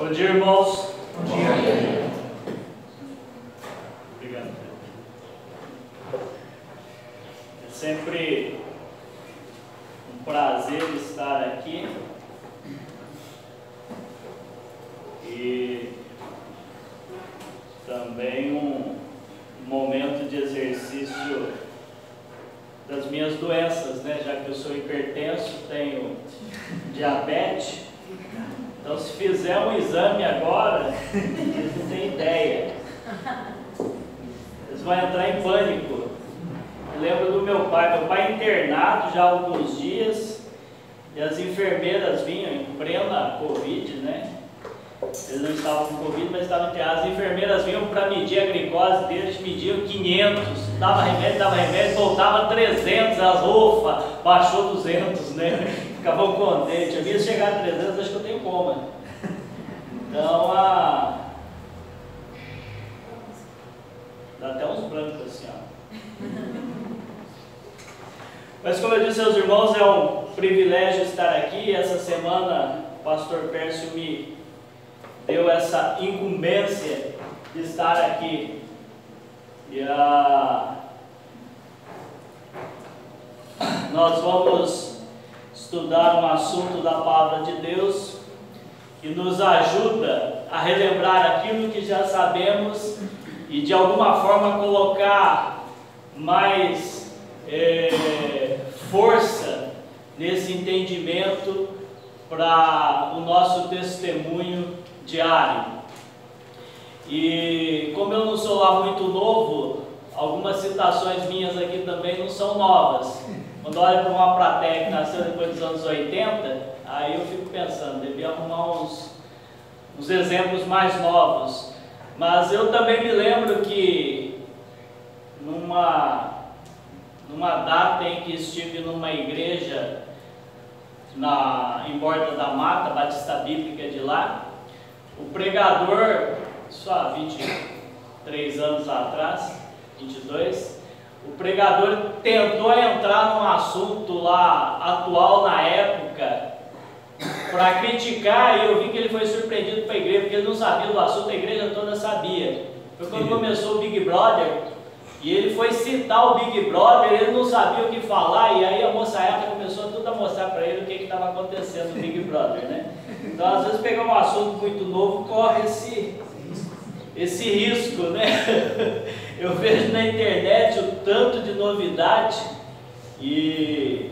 Bom dia, irmãos. Bom dia. Obrigado. É sempre um prazer estar aqui e também um momento de exercício das minhas doenças, né? Já que eu sou hipertenso, tenho diabetes. Então, se fizer um exame agora, eles não têm ideia. Eles vão entrar em pânico. Eu lembro do meu pai internado já há alguns dias, e as enfermeiras vinham em plena Covid, né? Eles não estavam com Covid, mas estavam internados. As enfermeiras vinham para medir a glicose deles, mediam 500, dava remédio, voltava 300, as ufa, baixou 200, né? Ficavam contentes. Eu via chegar a 300, acho que eu tenho coma. Então, dá até uns brancos assim, ó. Mas como eu disse aos irmãos, é um privilégio estar aqui. Essa semana o pastor Pércio me deu essa incumbência de estar aqui. E nós vamos estudar um assunto da palavra de Deus que nos ajuda a relembrar aquilo que já sabemos e de alguma forma colocar mais força nesse entendimento para o nosso testemunho diário. E como eu não sou lá muito novo, algumas citações minhas aqui também não são novas. Quando olho para uma plateia que nasceu depois dos anos 80, aí eu fico pensando, devia arrumar uns exemplos mais novos. Mas eu também me lembro que numa data em que estive numa igreja em Borda da Mata, Batista Bíblica de lá, o pregador, só 23 anos atrás, 22, o pregador tentou entrar num assunto lá atual na época para criticar, e eu vi que ele foi surpreendido para a igreja, porque ele não sabia do assunto, a igreja toda sabia. Foi quando começou o Big Brother, e ele foi citar o Big Brother, ele não sabia o que falar, e aí a moçaiada começou tudo a mostrar para ele o que estava acontecendo no Big Brother, né? Então, às vezes, pegar um assunto muito novo, corre esse risco, né? Eu vejo na internet o tanto de novidade e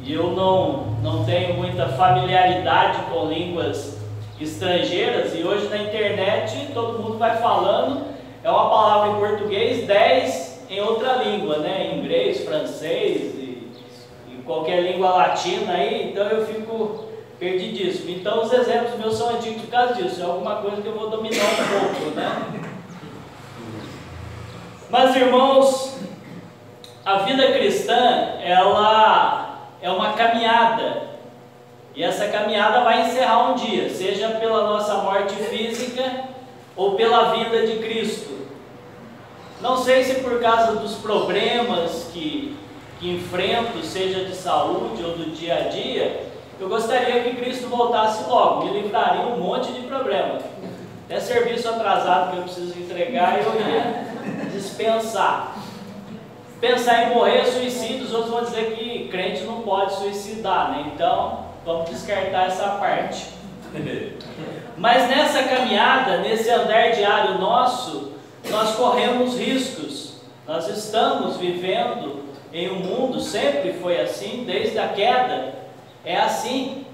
eu não tenho muita familiaridade com línguas estrangeiras, e hoje na internet todo mundo vai falando, é uma palavra em português, 10 em outra língua, né? Inglês, francês e qualquer língua latina aí, então eu fico perdidíssimo. Então os exemplos meus são antigos por causa disso, é alguma coisa que eu vou dominar um pouco, né? Mas, irmãos, a vida cristã, ela é uma caminhada, e essa caminhada vai encerrar um dia, seja pela nossa morte física ou pela vida de Cristo. Não sei se por causa dos problemas que enfrento, seja de saúde ou do dia a dia, eu gostaria que Cristo voltasse logo, me livraria um monte de problema. Até serviço atrasado que eu preciso entregar, eu ia dispensar. Pensar em morrer, suicídio, os outros vão dizer que crente não pode suicidar, né? Então, vamos descartar essa parte. Mas nessa caminhada, nesse andar diário nosso, nós corremos riscos. Nós estamos vivendo em um mundo, sempre foi assim, desde a queda, é assim,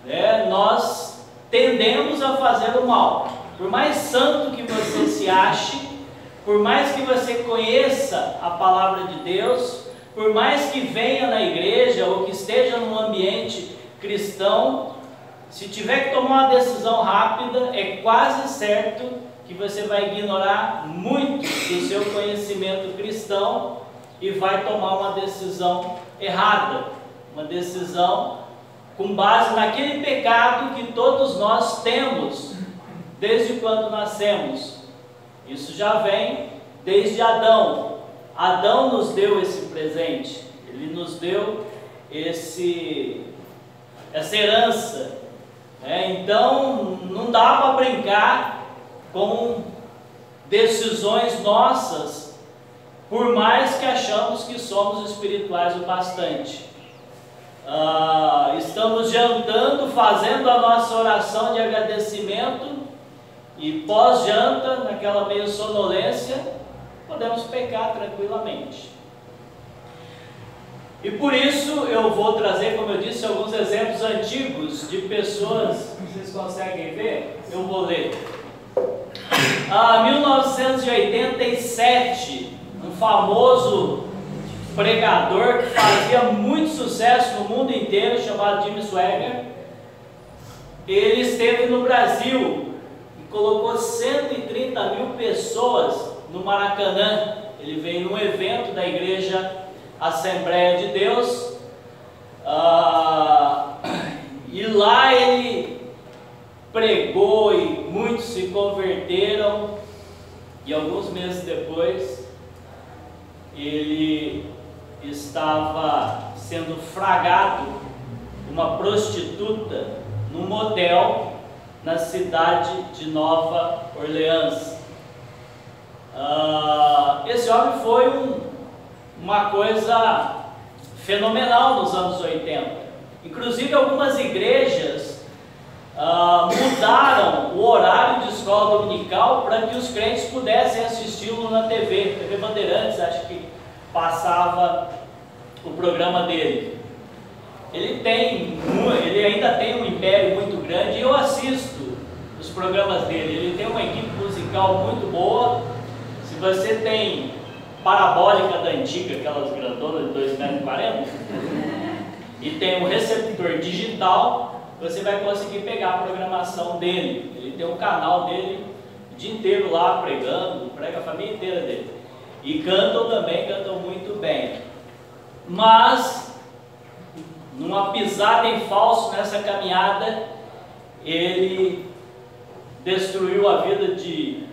né? Nós tendemos a fazer o mal. Por mais santo que você se ache, por mais que você conheça a palavra de Deus, por mais que venha na igreja ou que esteja num ambiente cristão, se tiver que tomar uma decisão rápida, é quase certo que você vai ignorar muito do seu conhecimento cristão e vai tomar uma decisão errada, uma decisão com base naquele pecado que todos nós temos desde quando nascemos. Isso já vem desde Adão. Adão nos deu esse presente, ele nos deu essa herança Então não dá para brincar com decisões nossas, por mais que achamos que somos espirituais o bastante. Estamos jantando, fazendo a nossa oração de agradecimento, e pós-janta, naquela meio sonolência, podemos pecar tranquilamente. E por isso eu vou trazer, como eu disse, alguns exemplos antigos de pessoas. Vocês conseguem ver? Eu vou ler. 1987, um famoso pregador que fazia muito sucesso no mundo inteiro, chamado Jimmy Swaggart, ele esteve no Brasil e colocou 130 mil pessoas no Maracanã. Ele veio num evento da igreja Assembleia de Deus, e lá ele pregou e muitos se converteram, e alguns meses depois ele estava sendo fragado uma prostituta num motel na cidade de Nova Orleans. Esse homem foi uma coisa fenomenal nos anos 80. Inclusive algumas igrejas mudaram o horário de escola dominical para que os crentes pudessem assisti-lo na TV Bandeirantes, acho que passava o programa dele. Ele ainda tem um império muito grande, e eu assisto os programas dele. Ele tem uma equipe musical muito boa. Se você tem parabólica da antiga, aquelas grandonas de 2,40 m, e tem um receptor digital, você vai conseguir pegar a programação dele. Ele tem um canal dele o dia inteiro lá pregando, prega a família inteira dele. E cantam também, cantam muito bem. Mas, numa pisada em falso nessa caminhada, ele destruiu a vida de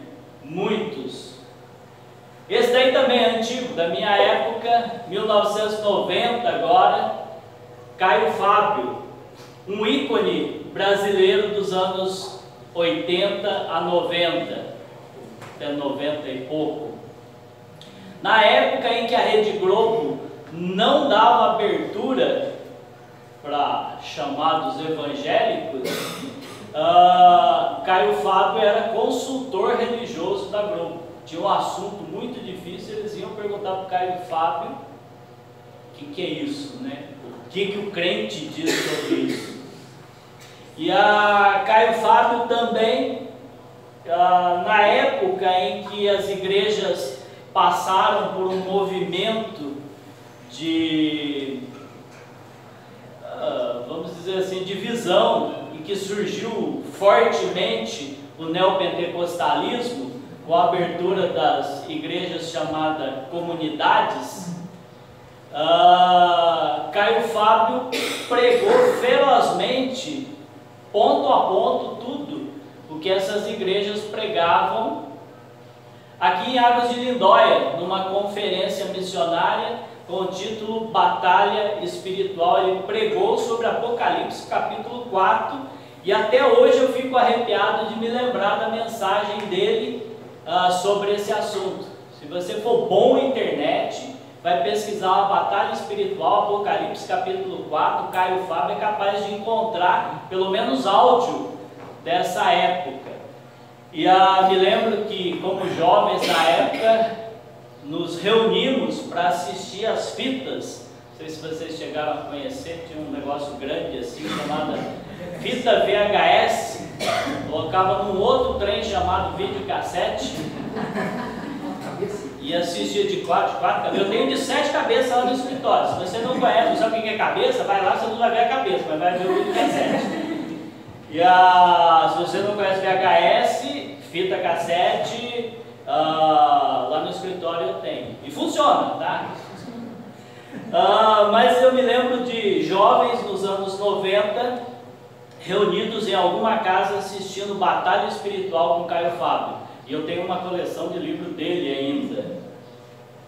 muitos. Esse daí também é antigo, da minha época, 1990 agora, Caio Fábio, um ícone brasileiro dos anos 80 a 90, até 90 e pouco. Na época em que a Rede Globo não dava abertura para chamados evangélicos, Caio Fábio era consultor religioso da Globo. Tinha um assunto muito difícil, eles iam perguntar para o Caio Fábio o que é isso, né? O que o crente diz sobre isso. E a Caio Fábio também, na época em que as igrejas passaram por um movimento de, vamos dizer assim, divisão, e que surgiu fortemente o neopentecostalismo, com a abertura das igrejas chamadas comunidades, Caio Fábio pregou ferozmente, ponto a ponto, tudo o que essas igrejas pregavam aqui em Águas de Lindóia, numa conferência missionária com o título Batalha Espiritual. Ele pregou sobre Apocalipse capítulo 4, e até hoje eu fico arrepiado de me lembrar da mensagem dele sobre esse assunto. Se você for bom na internet, vai pesquisar a Batalha Espiritual, Apocalipse capítulo 4, Caio Fábio é capaz de encontrar pelo menos áudio dessa época. E me lembro que, como jovens na época, nos reunimos para assistir as fitas. Não sei se vocês chegaram a conhecer, tinha um negócio grande assim, chamada fita VHS, colocava num outro trem chamado videocassete e assistia de 4 cabeças. Eu tenho de 7 cabeças lá no escritório. Se você não conhece, não sabe o que é cabeça, vai lá, você não vai ver a cabeça, mas vai ver o videocassete. E se você não conhece VHS, fita cassete, lá no escritório eu tenho. E funciona, tá? Mas eu me lembro de jovens nos anos 90 reunidos em alguma casa assistindo Batalha Espiritual com Caio Fábio. E eu tenho uma coleção de livros dele ainda.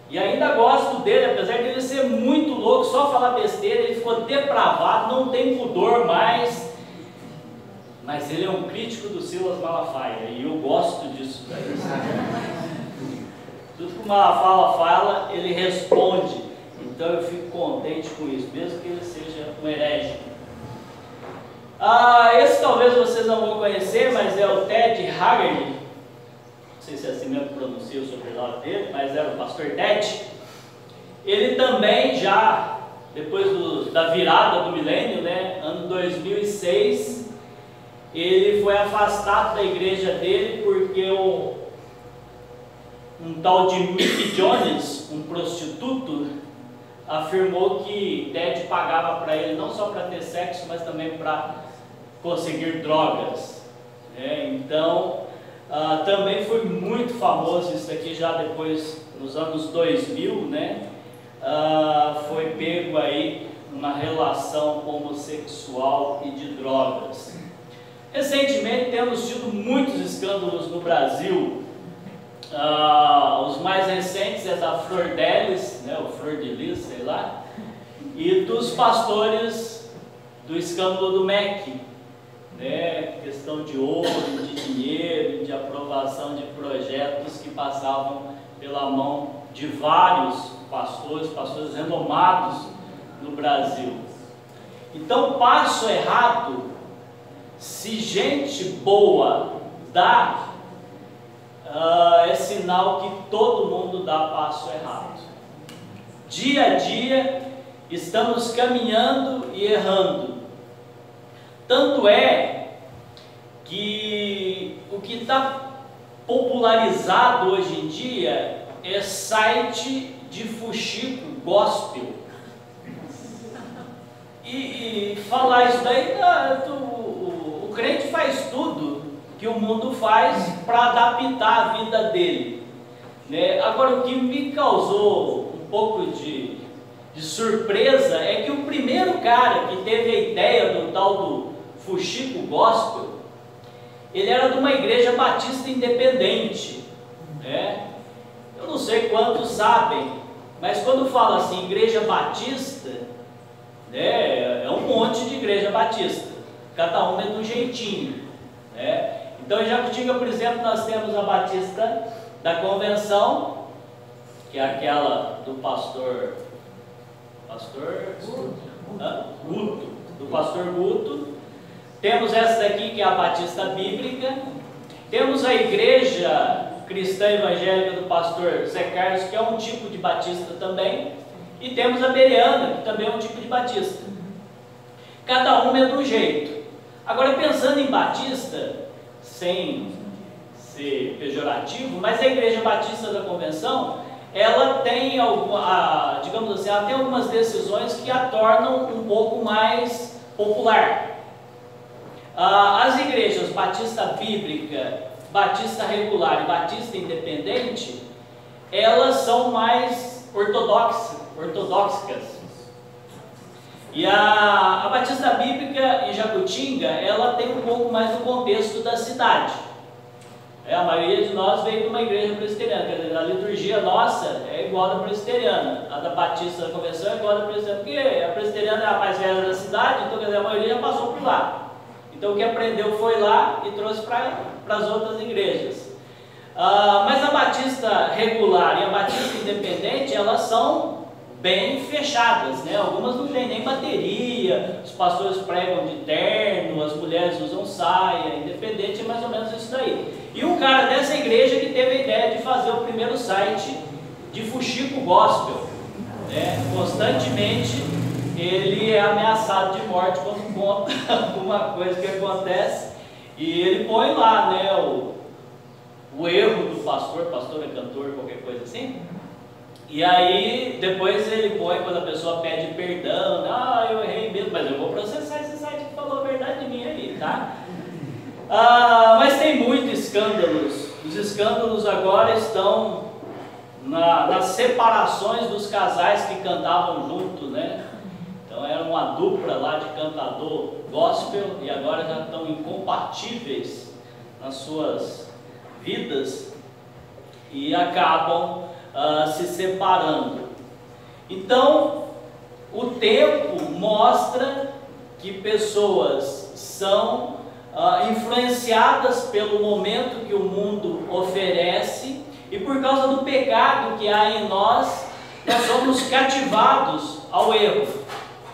E ainda gosto dele, apesar de ele ser muito louco, só falar besteira, ele ficou depravado, não tem pudor mais. mas ele é um crítico do Silas Malafaia, e eu gosto disso daí, sabe? Tudo que o Malafaia fala, ele responde, então eu fico contente com isso, mesmo que ele seja um herege. Esse talvez vocês não vão conhecer, mas é o Ted Haggard, não sei se é assim mesmo que pronuncia o sobrenome dele, mas era o pastor Ted. Ele também já, depois da virada do milênio, né, ano 2006, ele foi afastado da igreja dele porque um tal de Mick Jones, um prostituto, afirmou que Ted pagava para ele não só para ter sexo, mas também para conseguir drogas. Então, também foi muito famoso isso aqui já depois, nos anos 2000, né? Foi pego aí uma relação homossexual e de drogas. Recentemente temos tido muitos escândalos no Brasil. Os mais recentes é da Flor Delis, né, o Flor de Lis, sei lá, e dos pastores do escândalo do MEC, né, questão de ouro, de dinheiro, de aprovação de projetos que passavam pela mão de vários pastores renomados no Brasil. Então, passo errado, se gente boa dá, é sinal que todo mundo dá passo errado. Dia a dia estamos caminhando e errando. Tanto é que o que está popularizado hoje em dia é site de fuxico gospel. E falar isso daí, o crente faz tudo que o mundo faz para adaptar a vida dele, né? Agora, o que me causou um pouco de surpresa é que o primeiro cara que teve a ideia do tal do fuxico gospel, ele era de uma igreja batista independente, né? Eu não sei quantos sabem, mas quando fala assim, igreja batista, né, é um monte de igreja batista, cada uma é de um jeitinho, né? Então, em Jacutinga, por exemplo, nós temos a Batista da Convenção, que é aquela do pastor Guto, do pastor Guto. Temos essa daqui, que é a Batista Bíblica. Temos a Igreja Cristã Evangélica do pastor Zé Carlos, que é um tipo de batista também. E temos a Bereana, que também é um tipo de batista. Cada uma é de um jeito. Agora, pensando em batista, sem ser pejorativo, mas a Igreja Batista da Convenção, ela tem, digamos assim, ela tem algumas decisões que a tornam um pouco mais popular. As igrejas Batista Bíblica, Batista Regular e Batista Independente, elas são mais ortodoxas. E a Batista Bíblica em Jacutinga, ela tem um pouco mais do contexto da cidade. A maioria de nós veio de uma igreja presbiteriana, quer dizer, a liturgia nossa é igual à presbiteriana, a da Batista da Convenção é igual à da presbiteriana, porque a presbiteriana é a mais velha da cidade, então quer dizer, a maioria já passou por lá. Então o que aprendeu foi lá e trouxe para as outras igrejas. Mas a Batista Regular e a Batista Independente, elas são bem fechadas, né? Algumas não tem nem bateria, os pastores pregam de terno, as mulheres usam saia, independente é mais ou menos isso daí. E um cara dessa igreja que teve a ideia de fazer o primeiro site de fuxico gospel, né? Constantemente ele é ameaçado de morte quando conta alguma coisa que acontece, e ele põe lá, né, o erro do pastor é cantor, qualquer coisa assim. E aí, depois ele põe, quando a pessoa pede perdão, eu errei mesmo, mas eu vou processar esse site que falou a verdade de mim aí, tá? Mas tem muitos escândalos. Os escândalos agora estão nas separações dos casais que cantavam junto, né? Então era uma dupla lá de cantador gospel e agora já estão incompatíveis nas suas vidas e acabam se separando. Então, o tempo mostra que pessoas são influenciadas pelo momento que o mundo oferece, e por causa do pecado que há em nós somos cativados ao erro,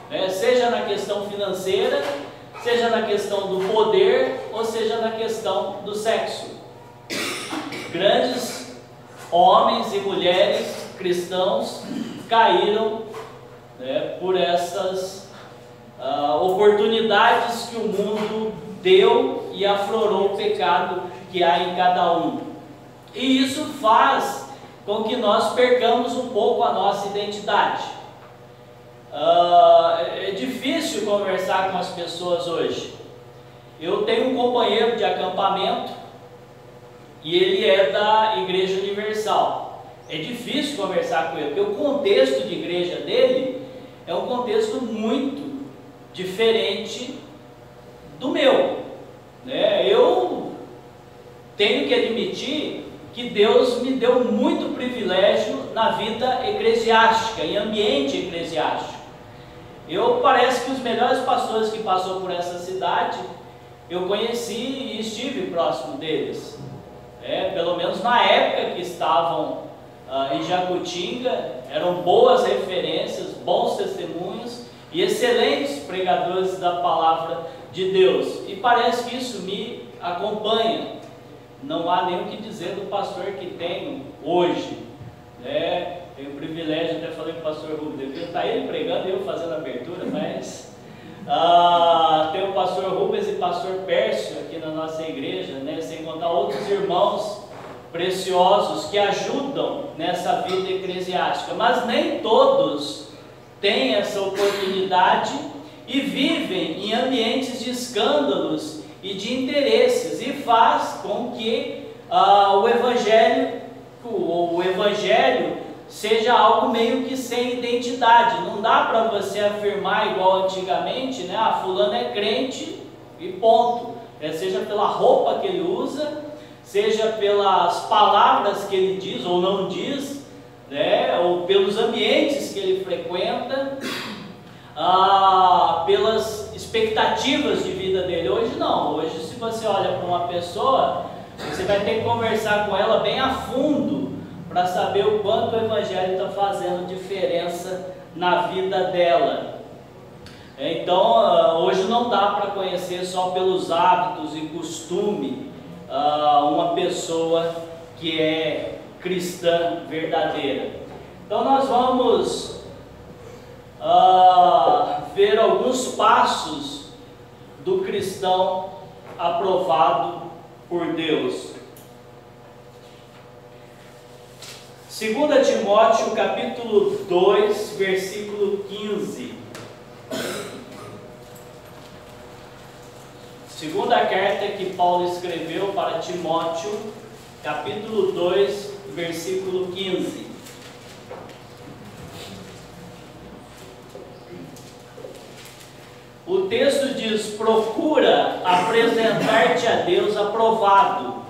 né? Seja na questão financeira, seja na questão do poder, ou seja na questão do sexo. Grandes homens e mulheres cristãos caíram, né, por essas oportunidades que o mundo deu e aflorou o pecado que há em cada um. E isso faz com que nós percamos um pouco a nossa identidade. É difícil conversar com as pessoas hoje. Eu tenho um companheiro de acampamento e ele é da Igreja Universal. É difícil conversar com ele, porque o contexto de igreja dele é um contexto muito diferente do meu, né? Eu tenho que admitir que Deus me deu muito privilégio na vida eclesiástica, em ambiente eclesiástico. Parece que os melhores pastores que passou por essa cidade, eu conheci e estive próximo deles. Pelo menos na época que estavam em Jacutinga, eram boas referências, bons testemunhos e excelentes pregadores da palavra de Deus. E parece que isso me acompanha. Não há nem o que dizer do pastor que tenho hoje, né? Tenho o privilégio, até falei com o pastor Rubens, devia estar ele pregando e eu fazendo a abertura, mas tem o pastor Rubens e o pastor Pércio aqui na nossa igreja, né? Sem contar outros irmãos preciosos que ajudam nessa vida eclesiástica, mas nem todos têm essa oportunidade e vivem em ambientes de escândalos e de interesses, e faz com que o evangelho seja algo meio que sem identidade. Não dá para você afirmar igual antigamente, né? Fulano é crente e ponto. Seja pela roupa que ele usa, seja pelas palavras que ele diz ou não diz, né? Ou pelos ambientes que ele frequenta, pelas expectativas de vida dele. Hoje não. Hoje, se você olha para uma pessoa, você vai ter que conversar com ela bem a fundo para saber o quanto o evangelho está fazendo diferença na vida dela. Então, hoje não dá para conhecer só pelos hábitos e costume uma pessoa que é cristã verdadeira. Então, nós vamos ver alguns passos do cristão aprovado por Deus. 2 Timóteo capítulo 2, versículo 15. Segunda carta que Paulo escreveu para Timóteo, capítulo 2, versículo 15. O texto diz: procura apresentar-te a Deus aprovado,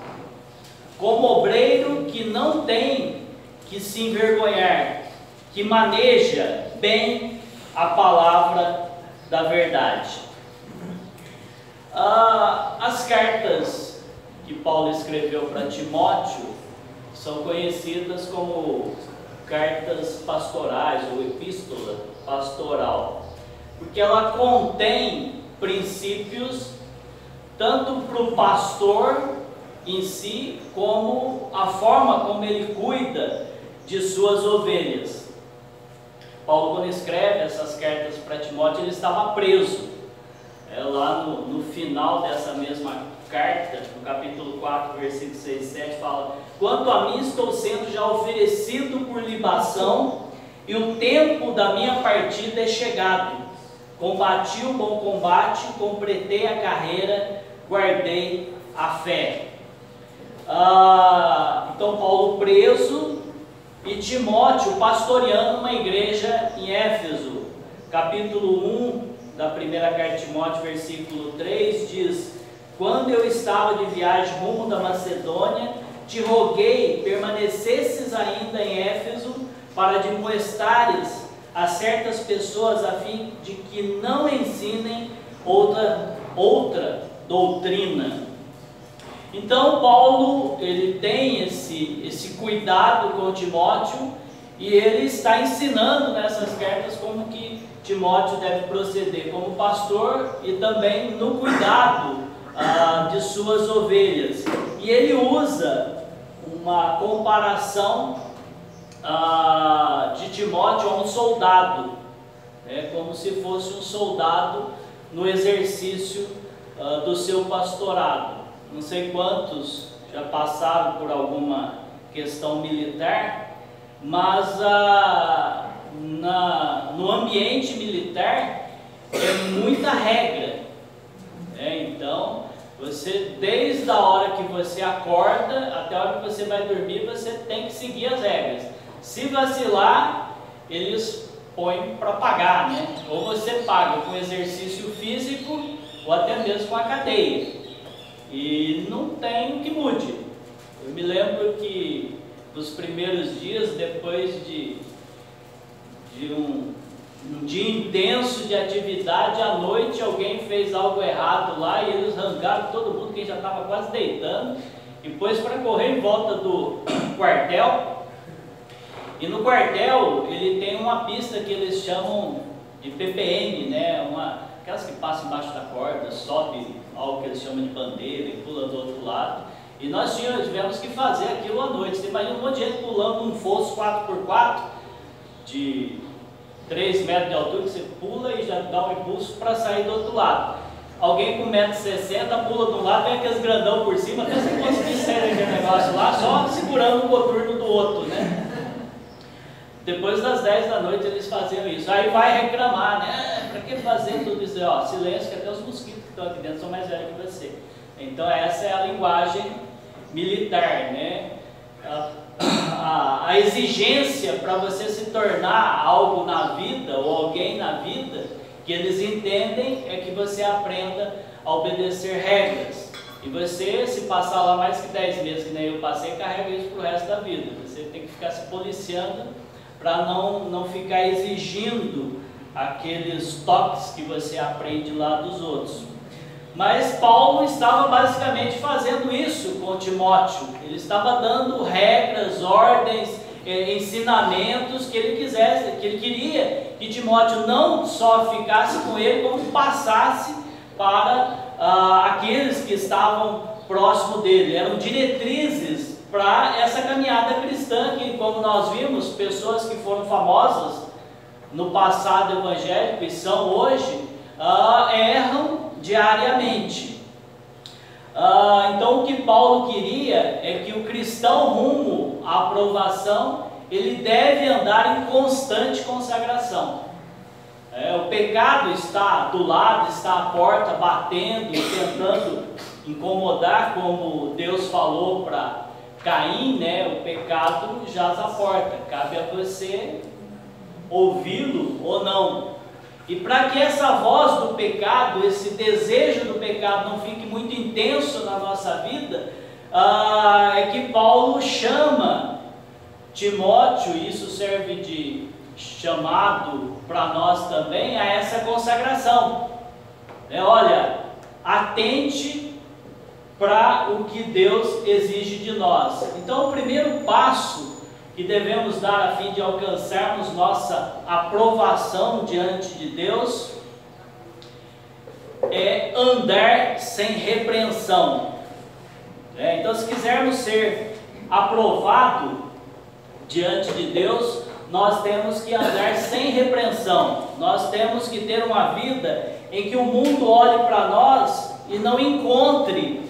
como obreiro que não tem que se envergonhar, que maneja bem a palavra da verdade. As cartas que Paulo escreveu para Timóteo são conhecidas como cartas pastorais ou epístola pastoral, porque ela contém princípios tanto para o pastor em si, como a forma como ele cuida de suas ovelhas. Paulo, quando escreve essas cartas para Timóteo, ele estava preso. Lá no final dessa mesma carta, no capítulo 4, versículo 6 e 7, fala: quanto a mim, estou sendo já oferecido por libação, e o tempo da minha partida é chegado. Combati o bom combate, completei a carreira, guardei a fé. Então Paulo preso e Timóteo pastoreando uma igreja em Éfeso. Capítulo 1 da primeira carta de Timóteo, versículo 3 diz: quando eu estava de viagem rumo da Macedônia, te roguei permanecesses ainda em Éfeso, para admoestares a certas pessoas, a fim de que não ensinem outra doutrina. Então Paulo, ele tem esse cuidado com Timóteo, e ele está ensinando nessas cartas como que Timóteo deve proceder como pastor e também no cuidado de suas ovelhas. E ele usa uma comparação de Timóteo a um soldado, como se fosse um soldado no exercício do seu pastorado. Não sei quantos já passaram por alguma questão militar, mas no ambiente militar é muita regra. Então, você, desde a hora que você acorda até a hora que você vai dormir, você tem que seguir as regras. Se vacilar, eles põem para pagar, né? Ou você paga com exercício físico, ou até mesmo com a cadeia. E não tem o que mude. Eu me lembro que nos primeiros dias, depois de um dia intenso de atividade, à noite alguém fez algo errado lá e eles arrancaram todo mundo, quem já estava quase deitando, e pôs para correr em volta do quartel. E no quartel ele tem uma pista que eles chamam de PPM, né? Aquelas que passam embaixo da corda, sobe algo que eles chamam de bandeira e pula do outro lado. E nós tivemos que fazer aquilo à noite. Você imagina um monte de gente pulando um fosso 4x4 de 3 metros de altura, que você pula e já dá um impulso para sair do outro lado. Alguém com 1,60 m pula de um lado, vem aqueles grandão por cima, até você conseguir sair daquele negócio lá, só segurando o coturno do outro, né? Depois das 10 da noite eles faziam isso. Aí vai reclamar, né? Para que fazer tudo isso? Ó, silêncio, que até os mosquitos que estão aqui dentro são mais velhos que você. Então essa é a linguagem militar, né? A exigência para você se tornar algo na vida, ou alguém na vida, que eles entendem é que você aprenda a obedecer regras. E você, se passar lá mais que 10 meses, que nem eu passei, carrega isso para o resto da vida. Você tem que ficar se policiando para não ficar exigindo aqueles toques que você aprende lá dos outros. Mas Paulo estava basicamente fazendo isso com Timóteo. Ele estava dando regras, ordens, ensinamentos que ele queria que Timóteo não só ficasse com ele, como passasse para aqueles que estavam próximo dele. Eram diretrizes para essa caminhada cristã, que, como nós vimos, pessoas que foram famosas no passado evangélico e são hoje, erram diariamente. Então o que Paulo queria é que o cristão rumo à aprovação, ele deve andar em constante consagração. O pecado está do lado, está à porta, batendo e tentando incomodar, como Deus falou para Caim, né? O pecado jaz à porta, cabe a você ouvi-lo ou não. E para que essa voz do pecado, esse desejo do pecado não fique muito intenso na nossa vida, é que Paulo chama Timóteo, e isso serve de chamado para nós também, a essa consagração. Olha, atente para o que Deus exige de nós. Então o primeiro passo que devemos dar a fim de alcançarmos nossa aprovação diante de Deus é andar sem repreensão. Então, se quisermos ser aprovado diante de Deus, nós temos que andar sem repreensão. Nós temos que ter uma vida em que o mundo olhe para nós e não encontre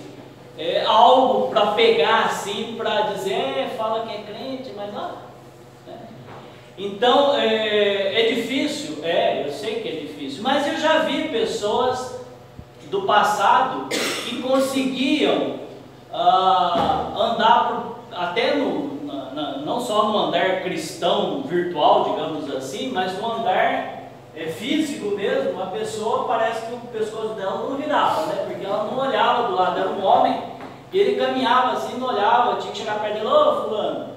algo para pegar assim, para dizer, fala que é crente, mas não. Então, é difícil, eu sei que é difícil, mas eu já vi pessoas do passado que conseguiam andar até não só no andar cristão virtual, digamos assim, mas no andar físico mesmo. A pessoa, parece que o pescoço dela não virava, né? Porque ela não olhava do lado, era um homem, e ele caminhava assim, não olhava, tinha que chegar perto dele, ô fulano.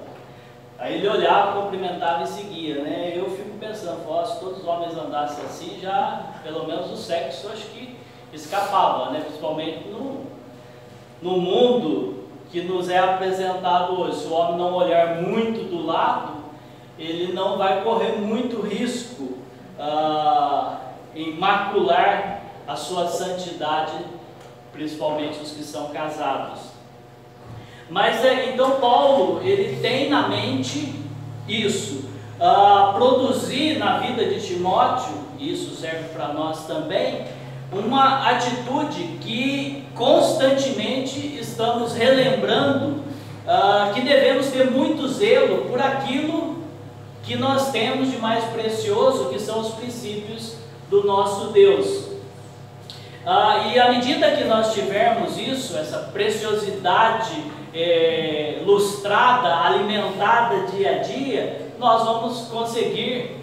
Aí ele olhava, cumprimentava e seguia, né? Eu fico pensando, se todos os homens andassem assim, já, pelo menos o sexo, acho que escapava, né? Principalmente no mundo que nos é apresentado hoje. Se o homem não olhar muito do lado, ele não vai correr muito risco em macular a sua santidade, principalmente os que são casados. Mas então Paulo, ele tem na mente isso, produzir na vida de Timóteo, isso serve para nós também, uma atitude que constantemente estamos relembrando, que devemos ter muito zelo por aquilo que nós temos de mais precioso, que são os princípios do nosso Deus. E à medida que nós tivermos isso, essa preciosidade lustrada, alimentada dia a dia, nós vamos conseguir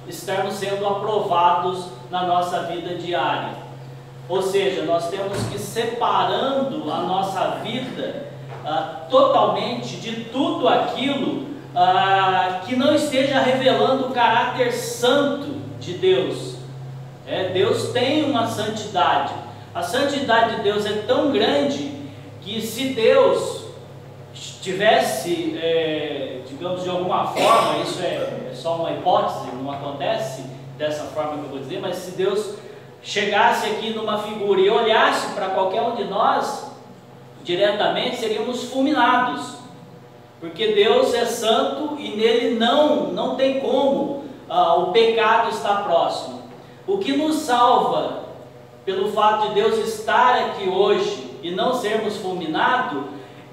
estarmos sendo aprovados na nossa vida diária. Ou seja, nós temos que ir separando a nossa vida totalmente de tudo aquilo que não esteja revelando o caráter santo de Deus. Deus tem uma santidade. A santidade de Deus é tão grande que se Deus tivesse, digamos, de alguma forma, isso é só uma hipótese, não acontece dessa forma que eu vou dizer, mas se Deus chegasse aqui numa figura e olhasse para qualquer um de nós, diretamente seríamos fulminados, porque Deus é santo e nele não tem como o pecado estar próximo. O que nos salva pelo fato de Deus estar aqui hoje e não sermos fulminados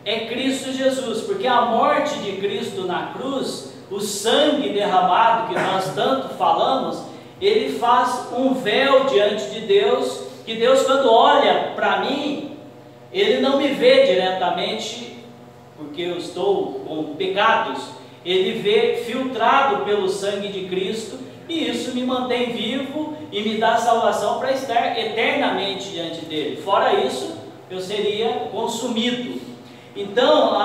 é Cristo Jesus, porque a morte de Cristo na cruz, o sangue derramado que nós tanto falamos, ele faz um véu diante de Deus, que Deus, quando olha para mim, ele não me vê diretamente porque eu estou com pecados, ele vê filtrado pelo sangue de Cristo, e isso me mantém vivo e me dá salvação para estar eternamente diante dele. Fora isso, eu seria consumido. Então,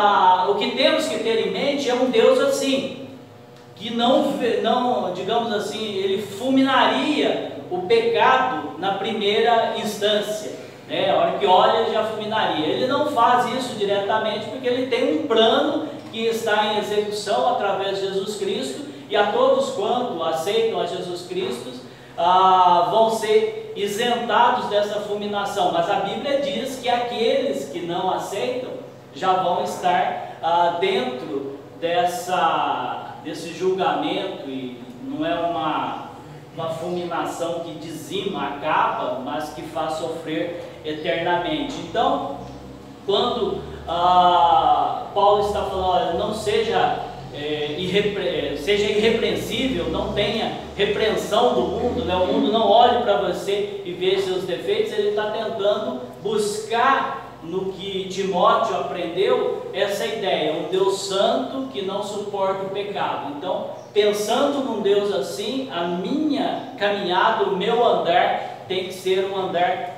o que temos que ter em mente é um Deus assim, que não, digamos assim, ele fulminaria o pecado na primeira instância, né? A hora que olha, ele já fulminaria. Ele não faz isso diretamente porque ele tem um plano que está em execução através de Jesus Cristo, e a todos quanto aceitam a Jesus Cristo vão ser isentados dessa fulminação. Mas a Bíblia diz que aqueles que não aceitam já vão estar dentro desse julgamento, e não é uma fulminação que dizima, acaba, mas que faz sofrer eternamente. Então, quando Paulo está falando, olha, não seja irrepreensível, não tenha repreensão do mundo, né? O mundo não olhe para você e veja seus defeitos. Ele está tentando buscar no que Timóteo aprendeu essa ideia, um Deus santo que não suporta o pecado. Então, pensando num Deus assim, a minha caminhada, o meu andar tem que ser um andar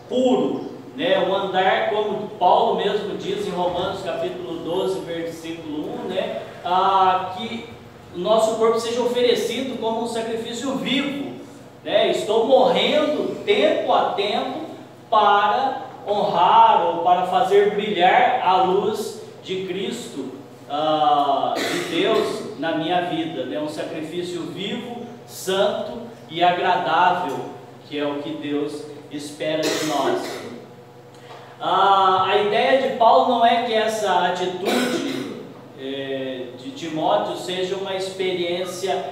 puro, né? Um andar, como Paulo mesmo diz em Romanos capítulo 12, versículo 1, né? Que o nosso corpo seja oferecido como um sacrifício vivo, né? Estou morrendo tempo a tempo para honrar ou para fazer brilhar a luz de Cristo, de Deus na minha vida, né? Um sacrifício vivo, santo e agradável, que é o que Deus espera de nós. A ideia de Paulo não é que essa atitude de Timóteo seja uma experiência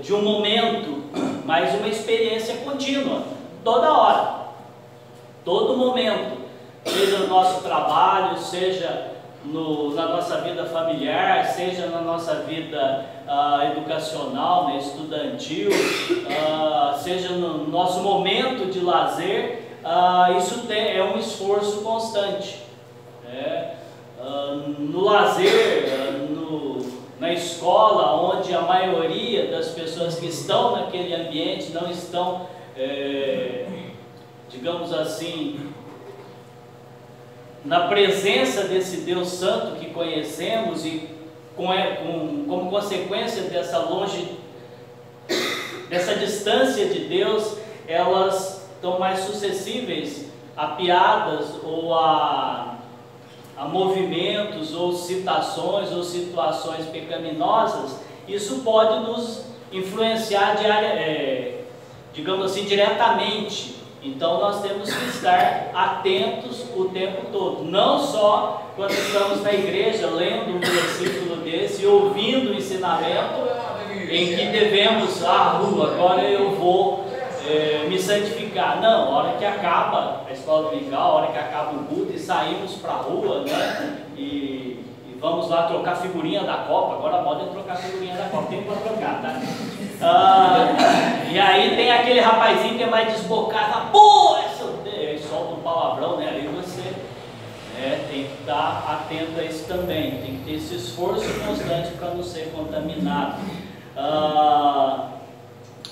de um momento, mas uma experiência contínua, toda hora, todo momento, seja no nosso trabalho, seja na nossa vida familiar, seja na nossa vida educacional, né, estudantil, seja no nosso momento de lazer. Isso é um esforço constante. No lazer, na escola, onde a maioria das pessoas que estão naquele ambiente não estão, digamos assim, na presença desse Deus Santo que conhecemos, e como consequência dessa distância de Deus, elas estão mais suscetíveis a piadas ou a movimentos ou citações ou situações pecaminosas. Isso pode nos influenciar digamos assim, diretamente. Então nós temos que estar atentos o tempo todo, não só quando estamos na igreja lendo um versículo desse e ouvindo o ensinamento em que devemos, agora eu vou me santificar. Não, a hora que acaba a escola dominical, a hora que acaba o culto e saímos para a rua, né? E vamos lá trocar figurinha da Copa. Agora a moda é trocar figurinha da Copa, tem para trocar, tá? E aí tem aquele rapazinho que é mais desbocado, pô, aí solta um palavrão, né? Aí você tem que estar atento a isso também, tem que ter esse esforço constante para não ser contaminado.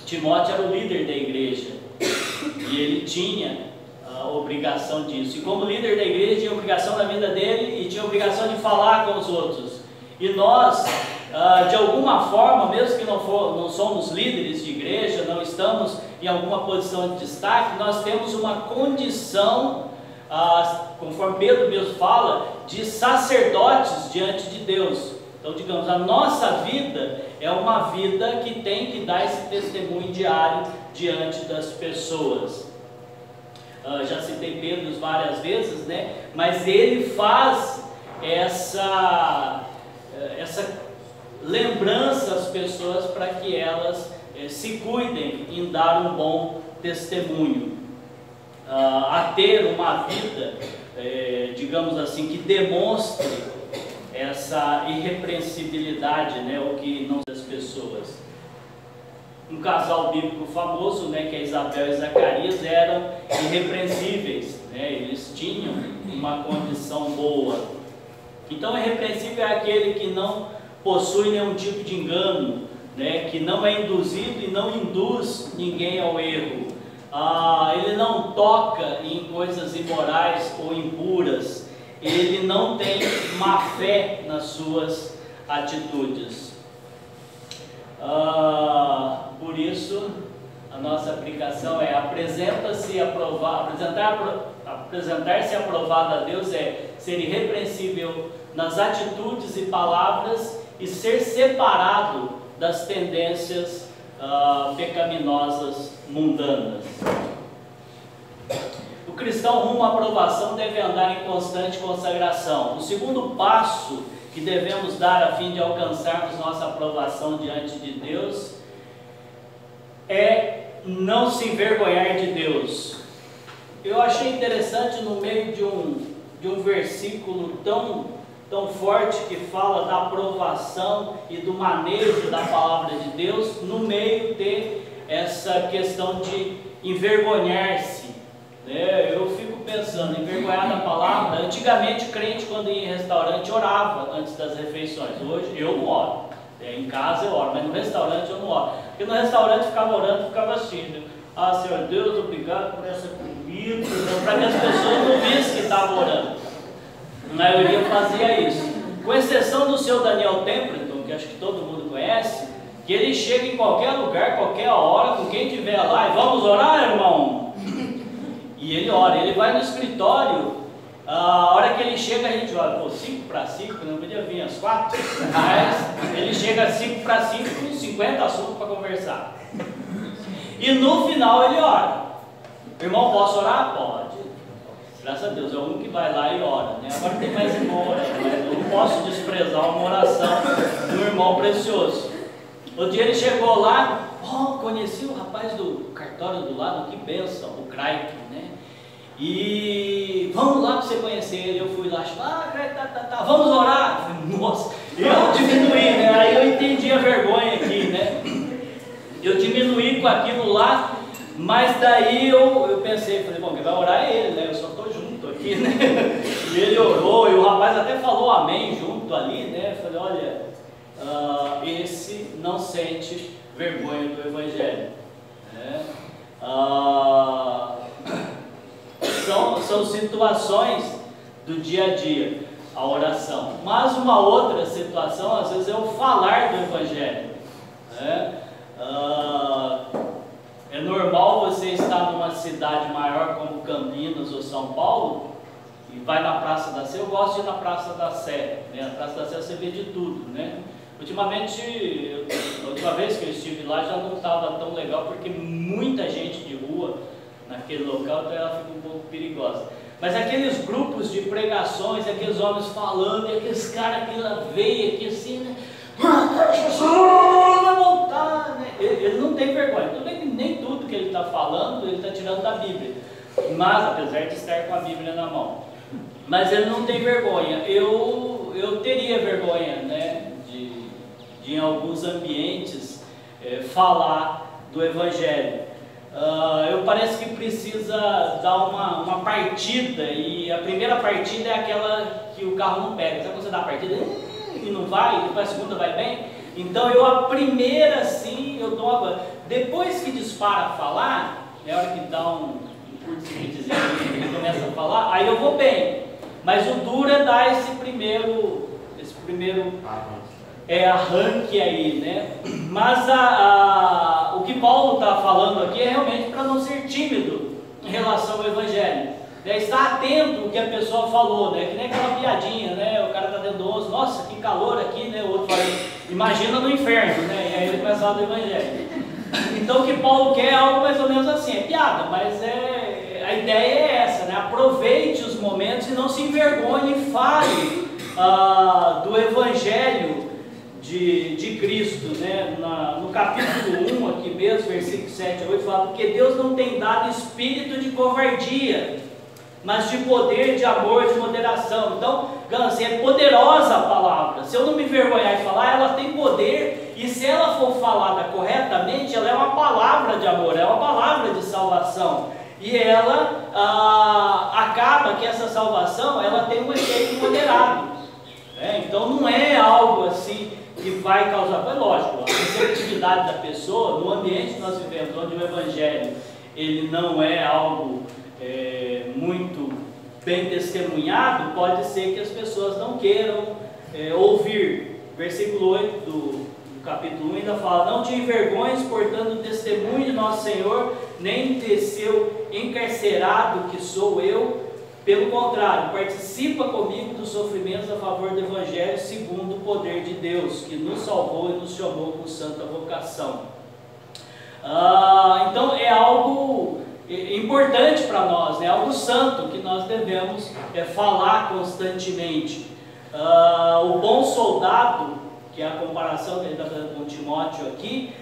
Timóteo era o líder da igreja e ele tinha a obrigação disso, e como líder da igreja tinha obrigação na vida dele e tinha obrigação de falar com os outros. E nós, de alguma forma, mesmo que não somos líderes de igreja, não estamos em alguma posição de destaque, nós temos uma condição, conforme Pedro mesmo fala, de sacerdotes diante de Deus. Então, digamos, a nossa vida é uma vida que tem que dar esse testemunho diário diante das pessoas. Já citei Pedro várias vezes, né? Mas ele faz essa lembrança às pessoas para que elas se cuidem em dar um bom testemunho, a ter uma vida, digamos assim, que demonstre essa irrepreensibilidade, né, o que não das pessoas. Um casal bíblico famoso, né, que é Isabel e Zacarias, eram irrepreensíveis, né, eles tinham uma condição boa. Então, irrepreensível é aquele que não possui nenhum tipo de engano, né, que não é induzido e não induz ninguém ao erro. Ele não toca em coisas imorais ou impuras. Ele não tem má fé nas suas atitudes. Por isso, a nossa aplicação é apresentar-se aprovado a Deus é ser irrepreensível nas atitudes e palavras e ser separado das tendências pecaminosas mundanas. O cristão rumo à aprovação deve andar em constante consagração. O segundo passo que devemos dar a fim de alcançarmos nossa aprovação diante de Deus é não se envergonhar de Deus. Eu achei interessante no meio de um versículo tão forte que fala da aprovação e do manejo da palavra de Deus, no meio ter essa questão de envergonhar-se. Eu fico pensando, envergonhar da palavra. Antigamente, crente, quando ia em restaurante, orava antes das refeições. Hoje eu não oro. Em casa eu oro, mas no restaurante eu não oro. Porque no restaurante ficava orando, ficava assim, né? Senhor Deus, obrigado por essa comida, para que as pessoas não vissem que estava orando. A maioria fazia isso, com exceção do seu Daniel Templeton, que acho que todo mundo conhece, que ele chega em qualquer lugar, qualquer hora, com quem estiver lá, e vamos orar, irmão? E ele ora, ele vai no escritório, a hora que ele chega a gente olha, 5 para 5, não podia vir às 4, mas ele chega às 5 para 5 com 50 assuntos para conversar. E no final ele ora. Irmão, posso orar? Pode. Graças a Deus, é um que vai lá e ora, né? Agora tem mais irmão orando, mas eu não posso desprezar uma oração do irmão precioso. Outro dia ele chegou lá, conheci o rapaz do cartório do lado, que bênção, o Craito, né? E vamos lá para você conhecer ele. Eu fui lá, vamos orar. Eu falei, nossa, eu diminuí, né? Aí eu entendi a vergonha aqui, né? Eu diminuí com aquilo lá, mas daí eu pensei, falei, bom, quem vai orar é ele, né? Eu só estou junto aqui, né? E ele orou, e o rapaz até falou amém junto ali, né? Eu falei, olha, esse não sente vergonha do Evangelho, né? São situações do dia a dia, a oração. Mas uma outra situação, às vezes, é o falar do Evangelho, né? É normal você está numa cidade maior como Campinas ou São Paulo e vai na Praça da Sé, eu gosto de ir na Praça da Sé, né? Na Praça da Sé você vê de tudo, né? Ultimamente, a última vez que eu estive lá já não estava tão legal, porque muita gente de rua naquele local, então ela fica um pouco perigosa. Mas aqueles grupos de pregações, aqueles homens falando, e aqueles caras que lá veio aqui assim, né? Vai voltar, né? Ele não tem vergonha. Tudo bem que nem tudo que ele está falando, ele está tirando da Bíblia. Mas, apesar de estar com a Bíblia na mão. Mas ele não tem vergonha. Eu teria vergonha, né? De em alguns ambientes falar do Evangelho. Eu parece que precisa dar uma partida, e a primeira partida é aquela que o carro não pega. Sabe quando você dá a partida e não vai, e depois a segunda vai bem? Então a primeira sim, eu dou uma... Depois que dispara a falar, é a hora que dá um curto-circuitozinho, ele começa a falar, aí eu vou bem. Mas o duro é dar esse primeiro arranque aí, né? Mas o que Paulo está falando aqui é realmente para não ser tímido em relação ao Evangelho, né? Estar atento ao que a pessoa falou, né? Que nem aquela piadinha, né? O cara está dentro do osso, nossa, que calor aqui, né? O outro fala, imagina no inferno, né? E aí ele começa a falar do Evangelho. Então o que Paulo quer é algo mais ou menos assim, é piada, mas a ideia é essa, né? Aproveite os momentos e não se envergonhe e fale do Evangelho de Cristo, né? No capítulo 1 aqui mesmo, versículo 7 a 8, fala: porque Deus não tem dado espírito de covardia, mas de poder, de amor, de moderação. Então, assim, é poderosa a palavra. Se eu não me envergonhar de falar, ela tem poder, e se ela for falada corretamente, ela é uma palavra de amor, é uma palavra de salvação, e ela acaba que essa salvação ela tem um efeito moderado, né? Então não é algo assim que vai causar, é lógico, a receptividade da pessoa no ambiente que nós vivemos, onde o Evangelho ele não é algo muito bem testemunhado, pode ser que as pessoas não queiram ouvir. Versículo 8 do capítulo 1 ainda fala: não te envergonhes, portanto, o testemunho de nosso Senhor, nem de seu encarcerado que sou eu. Pelo contrário, participa comigo dos sofrimentos a favor do Evangelho, segundo o poder de Deus, que nos salvou e nos chamou com santa vocação. Então é algo importante para nós, né? Algo santo que nós devemos falar constantemente. O bom soldado, que é a comparação que ele está fazendo com Timóteo aqui,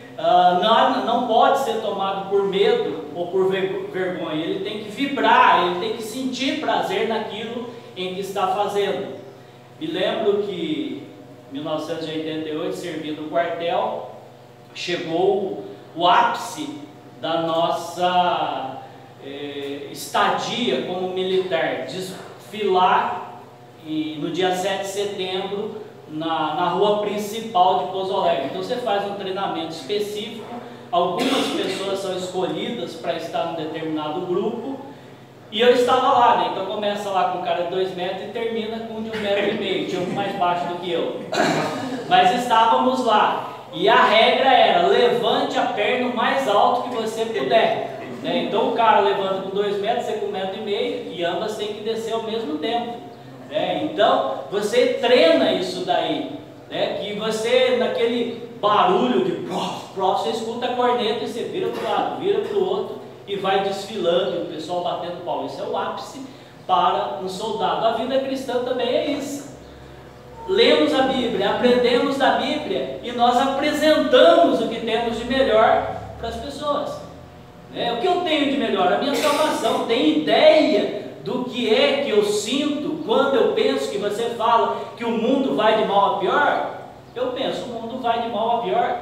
não pode ser tomado por medo ou por vergonha. Ele tem que vibrar, ele tem que sentir prazer naquilo em que está fazendo. Me lembro que em 1988, servindo no quartel, chegou o ápice da nossa estadia como militar, desfilar no dia 7 de setembro na rua principal de Pouso Alegre. Então você faz um treinamento específico, algumas pessoas são escolhidas para estar num determinado grupo, e eu estava lá, né? Então começa lá com um cara de 2 metros e termina com um de 1,5 metro, tinha um mais baixo do que eu. Mas estávamos lá, e a regra era: levante a perna o mais alto que você puder, né? Então o cara levanta com 2 metros, você com 1,5 metro, e ambas têm que descer ao mesmo tempo. Então você treina isso daí, né? Que você, naquele barulho de você escuta a corneta e você vira para um lado, vira para o outro e vai desfilando, e o pessoal batendo palma. Isso é o ápice para um soldado. A vida cristã também é isso. Lemos a Bíblia, aprendemos da Bíblia e nós apresentamos o que temos de melhor para as pessoas. O que eu tenho de melhor? A minha salvação. Tem ideia do que é que eu sinto quando eu penso que você fala que o mundo vai de mal a pior? Eu penso, o mundo vai de mal a pior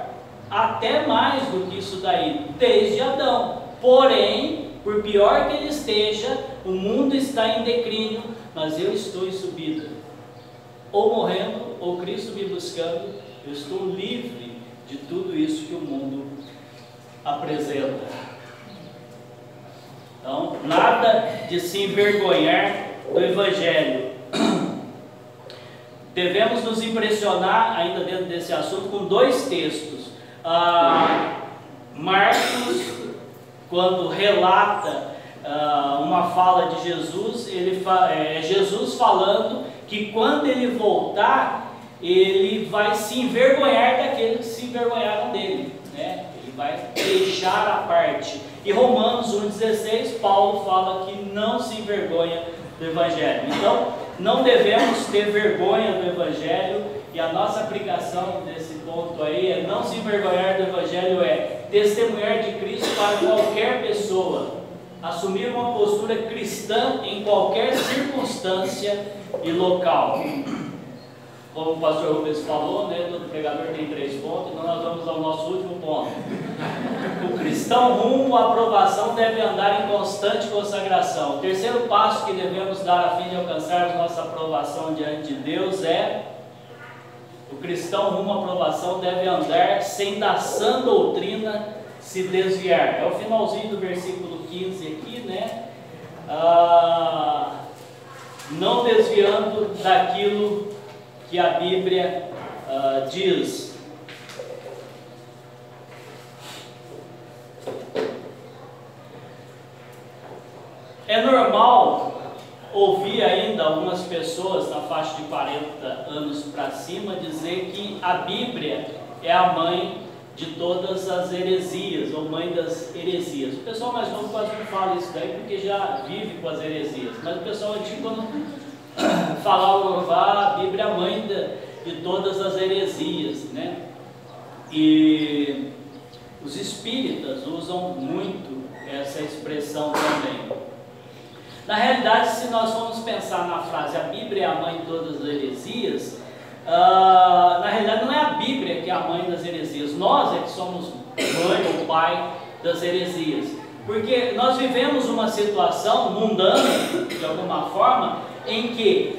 até mais do que isso daí, desde Adão. Porém, por pior que ele esteja, o mundo está em declínio, mas eu estou em subida. Ou morrendo, ou Cristo me buscando, eu estou livre de tudo isso que o mundo apresenta. Então, nada de se envergonhar do Evangelho. Devemos nos impressionar, ainda dentro desse assunto, com 2 textos. Marcos quando relata uma fala de Jesus, Jesus falando que quando ele voltar, ele vai se envergonhar daqueles que se envergonharam dele, né? Ele vai deixar a parte. E Romanos 1,16, Paulo fala que não se envergonha do Evangelho. Então, não devemos ter vergonha do Evangelho, e a nossa aplicação nesse ponto aí é não se envergonhar do Evangelho, é testemunhar de Cristo para qualquer pessoa, assumir uma postura cristã em qualquer circunstância e local. Como o pastor Rubens falou, né, todo pregador tem 3 pontos, então nós vamos ao nosso último ponto. O cristão rumo à aprovação deve andar em constante consagração. O terceiro passo que devemos dar a fim de alcançar nossa aprovação diante de Deus é: o cristão rumo à aprovação deve andar sem da sã doutrina se desviar. É o finalzinho do versículo 15 aqui, né? Não desviando daquilo que a Bíblia diz. É normal ouvir ainda algumas pessoas na faixa de 40 anos para cima dizer que a Bíblia é a mãe de todas as heresias, ou mãe das heresias. O pessoal mais novo quase não fala isso daí porque já vive com as heresias, mas o pessoal antigo, quando falava a Bíblia é a mãe de todas as heresias, né? E os espíritas usam muito essa expressão também. Na realidade, se nós formos pensar na frase a Bíblia é a mãe de todas as heresias, na realidade não é a Bíblia que é a mãe das heresias, nós é que somos mãe ou pai das heresias, porque nós vivemos uma situação mundana, de alguma forma, em que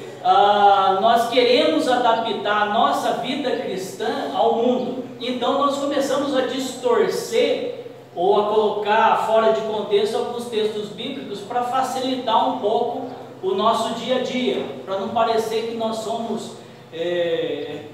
nós queremos adaptar a nossa vida cristã ao mundo. Então nós começamos a distorcer ou a colocar fora de contexto alguns textos bíblicos para facilitar um pouco o nosso dia a dia, para não parecer que nós somos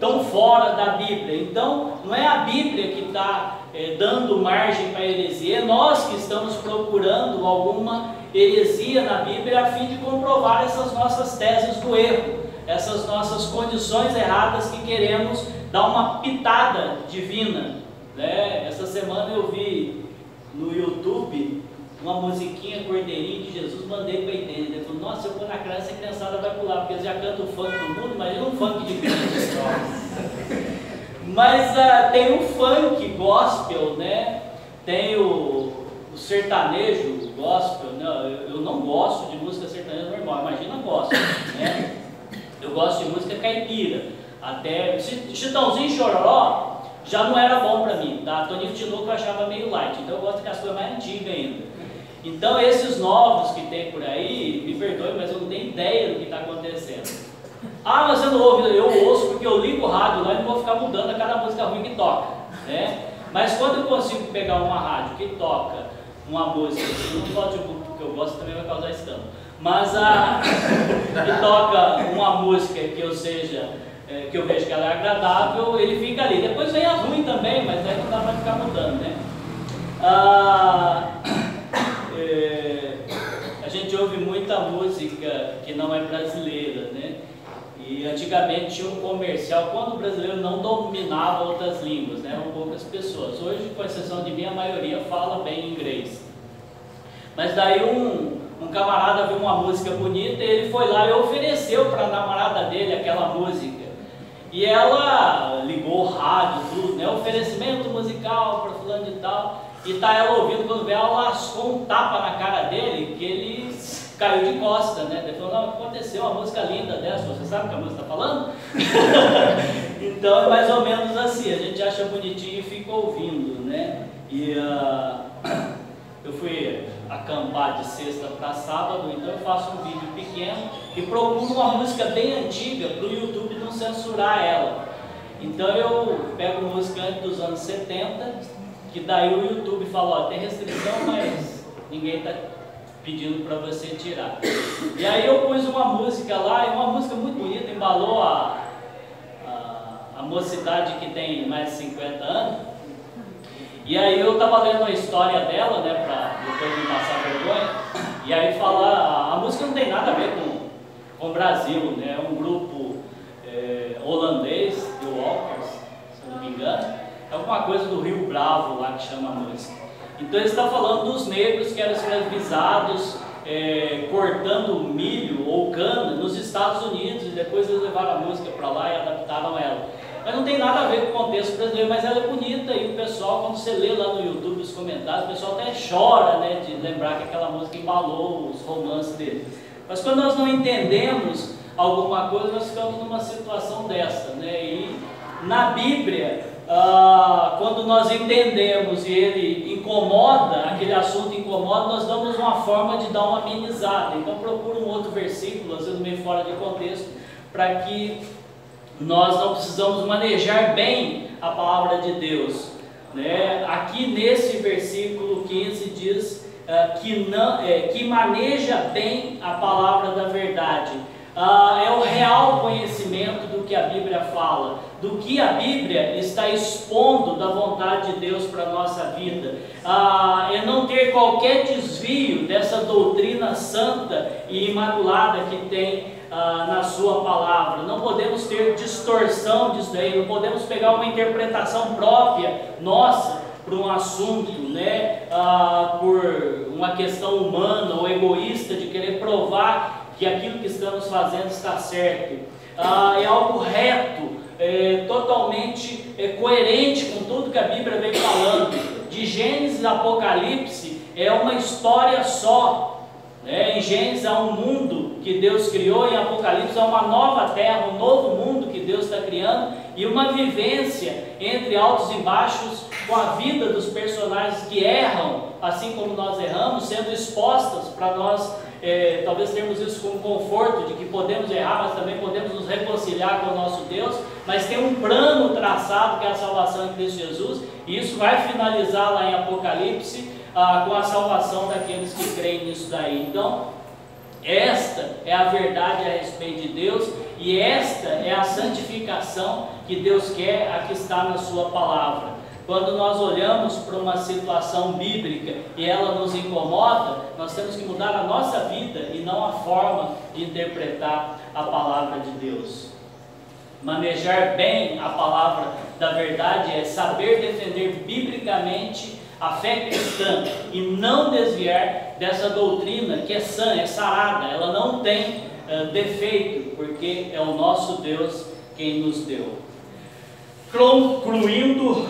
tão fora da Bíblia. Então não é a Bíblia que está dando margem para a heresia, é nós que estamos procurando alguma heresia na Bíblia a fim de comprovar essas nossas teses do erro, essas nossas condições erradas que queremos dar uma pitada divina, né? Essa semana eu vi no YouTube uma musiquinha Cordeirinho de Jesus, mandei para a igreja. Ele falou: nossa, eu vou na criança e a criançada vai pular, porque eles já cantam o funk do mundo, mas não um funk de crente. Mas tem o funk gospel, né? Tem o sertanejo gospel, né? Eu não gosto de música sertaneja normal, imagina gospel, né? Eu gosto de música caipira, até Chitãozinho e Chororó já não era bom para mim, tá? Toninho Tinoco eu achava meio light, então eu gosto das coisas mais antigas ainda. Então esses novos que tem por aí, me perdoe, mas eu não tenho ideia do que está acontecendo. Ah, mas você não ouve? Eu ouço porque eu ligo o rádio lá e não vou ficar mudando a cada música ruim que toca, né? Mas quando eu consigo pegar uma rádio que toca uma música, eu não falo de porque eu gosto, também vai causar escândalo, mas que toca uma música que eu seja, que eu vejo que ela é agradável, ele fica ali. Depois vem a ruim também, mas aí não dá para ficar mudando, né? A gente ouve muita música que não é brasileira, né? E antigamente tinha um comercial, quando o brasileiro não dominava outras línguas, né? Eram poucas pessoas. Hoje, com exceção de mim, a maioria fala bem inglês. Mas daí um camarada viu uma música bonita e ele foi lá e ofereceu para a namorada dele aquela música. E ela ligou o rádio, tudo, né? Oferecimento musical para fulano de tal. E tá ela ouvindo, quando vê, ela lascou um tapa na cara dele, que ele caiu de costa, né? Ele falou: não, aconteceu uma música linda dessa, você sabe o que a música está falando? Então é mais ou menos assim, a gente acha bonitinho e fica ouvindo, né? E eu fui acampar de sexta para sábado, então eu faço um vídeo pequeno e procuro uma música bem antiga para o YouTube não censurar ela. Então eu pego música antes dos anos 70, que daí o YouTube fala: ó, tem restrição, mas ninguém está pedindo para você tirar. E aí eu pus uma música lá, e uma música muito bonita, embalou a mocidade que tem mais de 50 anos. E aí eu estava lendo a história dela, né, depois de passar vergonha. E aí fala, a música não tem nada a ver com o Brasil, né? É um grupo holandês, The Walkers, se eu não me engano. É alguma coisa do Rio Bravo lá que chama a música. Então ele está falando dos negros que eram escravizados, cortando milho ou cana nos Estados Unidos, e depois eles levaram a música para lá e adaptaram ela. Mas não tem nada a ver com o contexto brasileiro, mas ela é bonita, e o pessoal, quando você lê lá no YouTube os comentários, o pessoal até chora, né, de lembrar que aquela música embalou os romances dele. Mas quando nós não entendemos alguma coisa, nós ficamos numa situação dessa, né? E na Bíblia, quando nós entendemos e ele incomoda, aquele assunto incomoda, nós damos uma forma de dar uma amenizada. Então procura um outro versículo, às vezes meio fora de contexto, para que nós não precisamos manejar bem a palavra de Deus, né? Aqui nesse versículo 15 diz que maneja bem a palavra da verdade. É o real conhecimento do que a Bíblia fala, do que a Bíblia está expondo da vontade de Deus para a nossa vida. É não ter qualquer desvio dessa doutrina santa e imaculada que tem na sua palavra. Não podemos ter distorção disso daí, não podemos pegar uma interpretação própria nossa para um assunto, né? Por uma questão humana ou egoísta de querer provar que aquilo que estamos fazendo está certo. É algo reto, totalmente coerente com tudo que a Bíblia vem falando. De Gênesis a Apocalipse é uma história só. Em Gênesis há um mundo que Deus criou, em Apocalipse há uma nova terra, um novo mundo que Deus está criando, e uma vivência entre altos e baixos com a vida dos personagens que erram, assim como nós erramos, sendo expostas para nós, talvez termos isso como conforto de que podemos errar, mas também podemos nos reconciliar com o nosso Deus, mas tem um plano traçado que é a salvação em Cristo Jesus, e isso vai finalizar lá em Apocalipse, com a salvação daqueles que creem nisso daí. Então, esta é a verdade a respeito de Deus, e esta é a santificação que Deus quer, a que está na sua palavra. Quando nós olhamos para uma situação bíblica e ela nos incomoda, nós temos que mudar a nossa vida e não a forma de interpretar a palavra de Deus. Manejar bem a palavra da verdade é saber defender biblicamente a fé cristã e não desviar dessa doutrina que é sã, é sarada, ela não tem defeito, porque é o nosso Deus quem nos deu. Concluindo,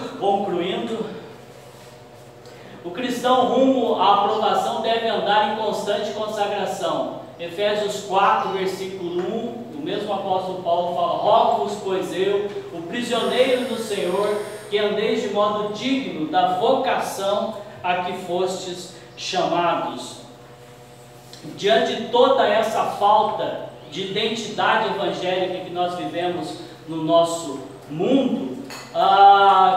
o cristão rumo à aprovação deve andar em constante consagração. Efésios 4, versículo 1, o mesmo apóstolo Paulo fala: rogo-vos, pois eu, o prisioneiro do Senhor, que andeis de modo digno da vocação a que fostes chamados. Diante de toda essa falta de identidade evangélica que nós vivemos no nosso mundo,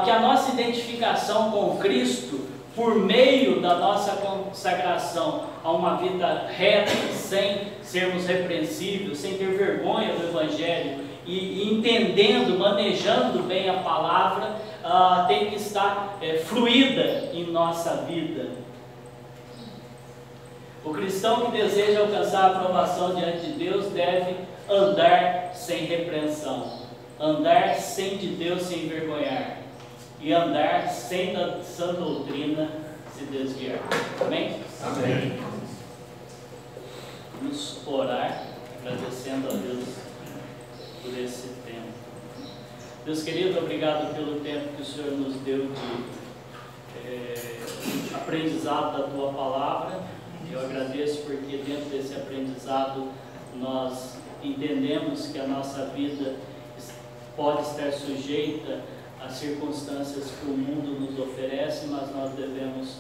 que a nossa identificação com Cristo, por meio da nossa consagração a uma vida reta, sem sermos repreensíveis, sem ter vergonha do Evangelho, e entendendo, manejando bem a palavra, tem que estar fluida em nossa vida. O cristão que deseja alcançar a aprovação diante de Deus deve andar sem repreensão, andar sem de Deus se envergonhar, e andar sem da sã doutrina se desviar. Amém? Amém. Vamos orar, agradecendo a Deus por esse tempo. Deus querido, obrigado pelo tempo que o Senhor nos deu de aprendizado da Tua Palavra. Eu agradeço porque dentro desse aprendizado nós entendemos que a nossa vida pode estar sujeita às circunstâncias que o mundo nos oferece, mas nós devemos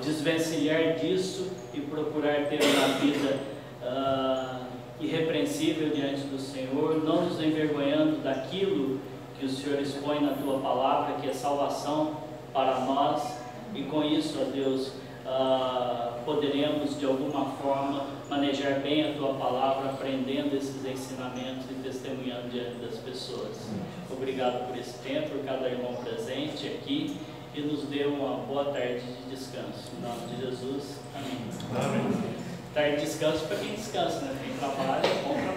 desvencilhar disso e procurar ter uma vida irrepreensível diante do Senhor, não nos envergonhando daquilo que o Senhor expõe na Tua Palavra, que é salvação para nós, e com isso, ó Deus, poderemos de alguma forma manejar bem a Tua Palavra, aprendendo esses ensinamentos e testemunhando diante das pessoas. Obrigado por esse tempo, por cada irmão presente aqui, e nos dê uma boa tarde de descanso. Em nome de Jesus, amém. Amém. Tarde de descanso para quem descansa, né? Quem trabalha, bom